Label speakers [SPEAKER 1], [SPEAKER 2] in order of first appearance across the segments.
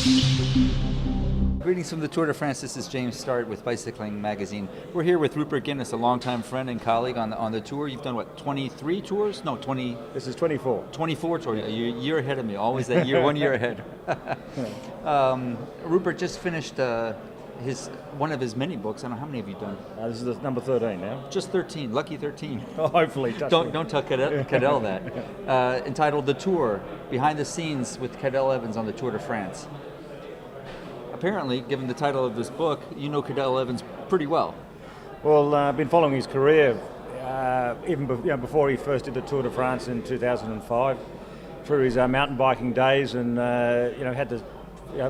[SPEAKER 1] Greetings from the Tour de France. This is James Start with Bicycling Magazine. We're here with Rupert Guinness, a longtime friend and colleague on the tour. You've done, what, 23 tours? No, 20...
[SPEAKER 2] This is 24.
[SPEAKER 1] 24 tours. You're a year ahead of me. Always that year, 1 year ahead. Rupert just finished one of his many books. I don't know, how many have you done?
[SPEAKER 2] This is the number 13 now.
[SPEAKER 1] Just 13. Lucky 13.
[SPEAKER 2] Oh, hopefully.
[SPEAKER 1] Don't tell Cadel that. Entitled The Tour, Behind the Scenes with Cadel Evans on the Tour de France. Apparently, given the title of this book, you know Cadel Evans pretty well.
[SPEAKER 2] Well, I've been following his career even before he first did the Tour de France in 2005, through his mountain biking days, and had the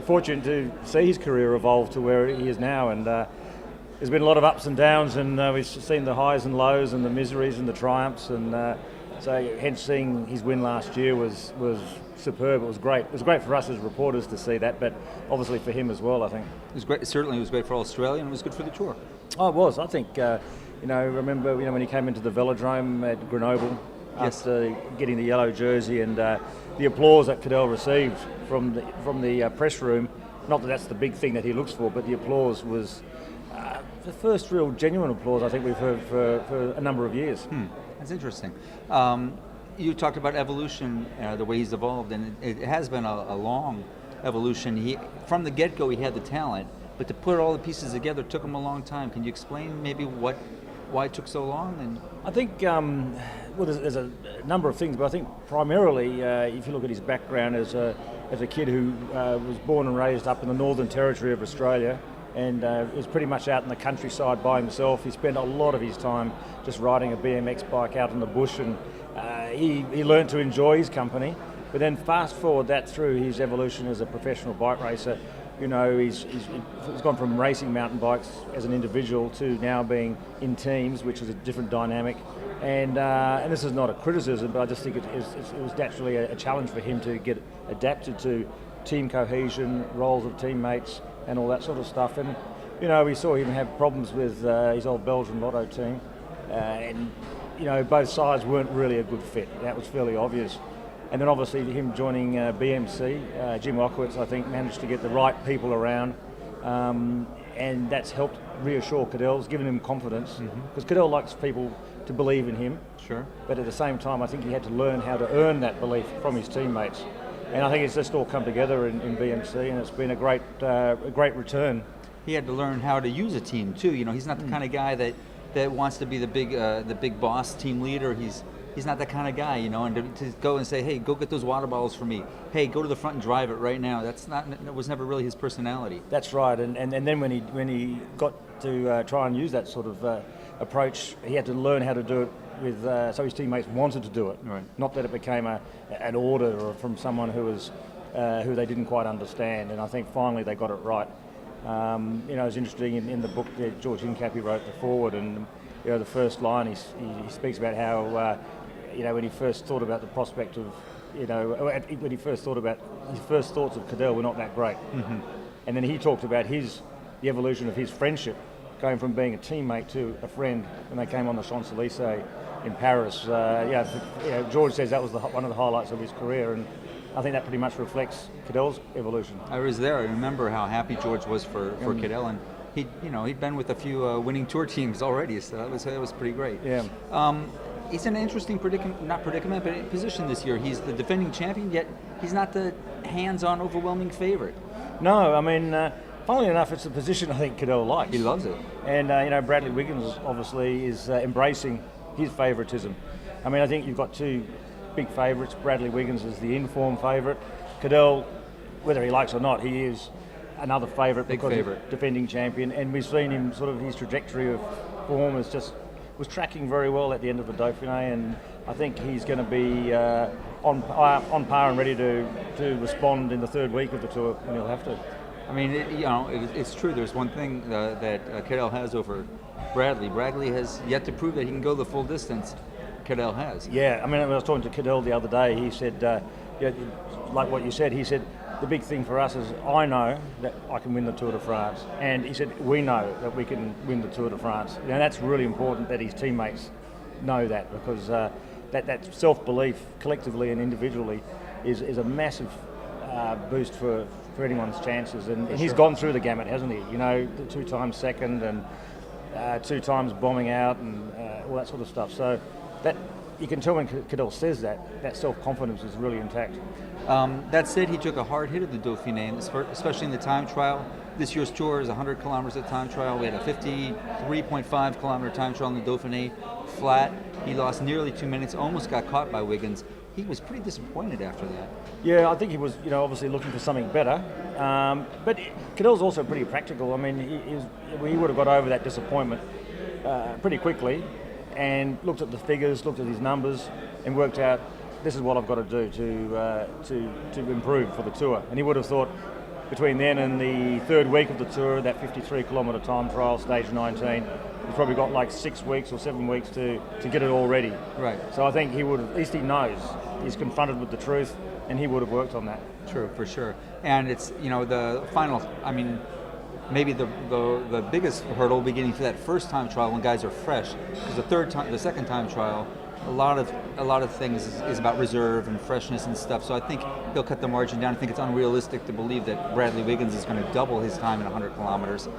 [SPEAKER 2] fortune to see his career evolve to where he is now. And there's been a lot of ups and downs, and we've seen the highs and lows, and the miseries and the triumphs, and so hence seeing his win last year was superb. It was great. It was great for us as reporters to see that, but obviously for him as well, I think.
[SPEAKER 1] It was great. Certainly, it was great for Australia, and it was good for the tour.
[SPEAKER 2] Oh, it was. I think. Remember, when he came into the velodrome at Grenoble after getting the yellow jersey, and the applause that Cadel received from the press room. Not that that's the big thing that he looks for, but the applause was the first real genuine applause I think we've heard for a number of years.
[SPEAKER 1] That's interesting. You talked about evolution, the way he's evolved, and it has been a long evolution. From the get-go, he had the talent, but to put all the pieces together took him a long time. Can you explain maybe why it took so long? And
[SPEAKER 2] I think there's a number of things, but I think primarily, if you look at his background as a kid who was born and raised up in the Northern Territory of Australia, and was pretty much out in the countryside by himself. He spent a lot of his time just riding a BMX bike out in the bush, and he learned to enjoy his company. But then fast forward that through his evolution as a professional bike racer, he's gone from racing mountain bikes as an individual to now being in teams, which is a different dynamic. And this is not a criticism, but I just think it was naturally a challenge for him to get adapted to team cohesion, roles of teammates, and all that sort of stuff. And we saw him have problems with his old Belgian Lotto team, and both sides weren't really a good fit. That was fairly obvious. And then obviously him joining BMC, Jim Ockowitz, I think, managed to get the right people around, and that's helped reassure Cadel's, given him confidence, because Cadel likes people to believe in him.
[SPEAKER 1] Sure.
[SPEAKER 2] But at the same time, I think he had to learn how to earn that belief from his teammates. And I think it's just all come together in BMC, and it's been a great return.
[SPEAKER 1] He had to learn how to use a team too. He's not the kind of guy that wants to be the big boss, team leader. He's not that kind of guy, and to go and say, hey, go get those water bottles for me. Hey, go to the front and drive it right now. That was never really his personality.
[SPEAKER 2] That's right. And then when he got to try and use that sort of approach, he had to learn how to do it with so his teammates wanted to do it.
[SPEAKER 1] Right.
[SPEAKER 2] Not that it became an order or from someone who they didn't quite understand. And I think finally they got it right. It's interesting in the book that George Hincapie wrote the foreword, and the first line he speaks about how when he first thought about the prospect of when he first thought about his first thoughts of Cadel were not that great. And then he talked about the evolution of his friendship, going from being a teammate to a friend when they came on the Champs-Élysées in Paris. George says that was one of the highlights of his career, and I think that pretty much reflects Cadel's evolution.
[SPEAKER 1] I was there. I remember how happy George was for Cadel, and he'd been with a few winning tour teams already, so that was pretty great.
[SPEAKER 2] Yeah.
[SPEAKER 1] He's in an interesting position this year. He's the defending champion, yet he's not the hands-on, overwhelming favorite.
[SPEAKER 2] No, I mean, funnily enough, it's a position I think Cadel likes.
[SPEAKER 1] He loves it.
[SPEAKER 2] And Bradley Wiggins obviously is embracing his favouritism. I mean, I think you've got two big favourites. Bradley Wiggins is the informed favourite. Cadel, whether he likes or not, he is another favourite because he's defending champion. And we've seen him his trajectory of form was tracking very well at the end of the Dauphiné, and I think he's going to be on par and ready to respond in the third week of the tour when he'll have to.
[SPEAKER 1] I mean, it's true. There's one thing that Cadel has over Bradley. Bradley has yet to prove that he can go the full distance Cadel has.
[SPEAKER 2] Yeah, I mean, when I was talking to Cadel the other day, he said, like what you said, he said, the big thing for us is I know that I can win the Tour de France, and he said we know that we can win the Tour de France. That's really important that his teammates know that, because that self-belief collectively and individually is a massive boost for anyone's chances. And he's gone through the gamut, hasn't he? You know, the 2 times second and 2 times bombing out and all that sort of stuff. So that you can tell when Cadel says that self-confidence is really intact.
[SPEAKER 1] That said, he took a hard hit at the Dauphiné, especially in the time trial. This year's tour is 100 kilometers at time trial. We had a 53.5 kilometer time trial in the Dauphiné, flat. He lost nearly 2 minutes, almost got caught by Wiggins. He was pretty disappointed after that.
[SPEAKER 2] Yeah, I think he was, obviously looking for something better. But Cadel's also pretty practical. I mean, he would have got over that disappointment pretty quickly, and looked at the figures, looked at his numbers, and worked out this is what I've got to do to improve for the tour. And he would have thought between then and the 3rd week of the tour, that 53 kilometre time trial, stage 19, he's probably got like 6 weeks or 7 weeks to get it all ready.
[SPEAKER 1] Right.
[SPEAKER 2] So I think he would, at least he knows, he's confronted with the truth, and he would have worked on that.
[SPEAKER 1] True, for sure. And it's, the final, I mean, maybe the biggest hurdle beginning for that first time trial when guys are fresh, because the second time trial, a lot of things is about reserve and freshness and stuff. So I think he'll cut the margin down. I think it's unrealistic to believe that Bradley Wiggins is going to double his time in 100 kilometers.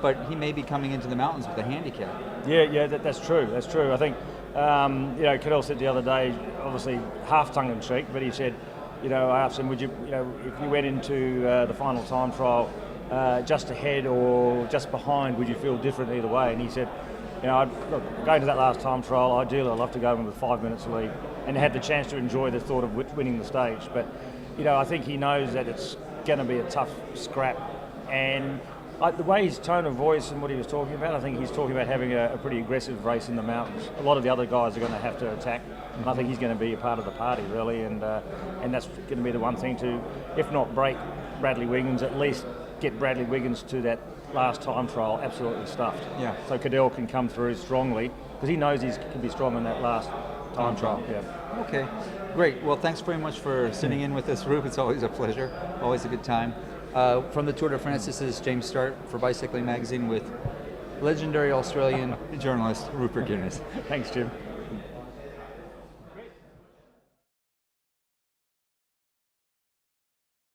[SPEAKER 1] But he may be coming into the mountains with a handicap. Yeah,
[SPEAKER 2] that's true. That's true. I think, Cadel said the other day, obviously half tongue-in-cheek, but he said, I asked him, would you, if you went into the final time trial just ahead or just behind, would you feel different either way? And he said, going to that last time trial, ideally I'd love to go in with 5 minutes lead and had the chance to enjoy the thought of winning the stage. But, I think he knows that it's going to be a tough scrap. And the way his tone of voice and what he was talking about, I think he's talking about having a pretty aggressive race in the mountains. A lot of the other guys are going to have to attack, and I think he's going to be a part of the party, really. And that's going to be the one thing to, if not break Bradley Wiggins, at least get Bradley Wiggins to that last time trial absolutely stuffed.
[SPEAKER 1] Yeah.
[SPEAKER 2] So Cadel can come through strongly, because he knows he can be strong in that last time trial. Yeah.
[SPEAKER 1] Okay, great. Well, thanks very much for sitting in with us, Rube. It's always a pleasure, always a good time. From the Tour de France, this is James Start for Bicycling Magazine with legendary Australian journalist Rupert Guinness.
[SPEAKER 2] Thanks, Jim.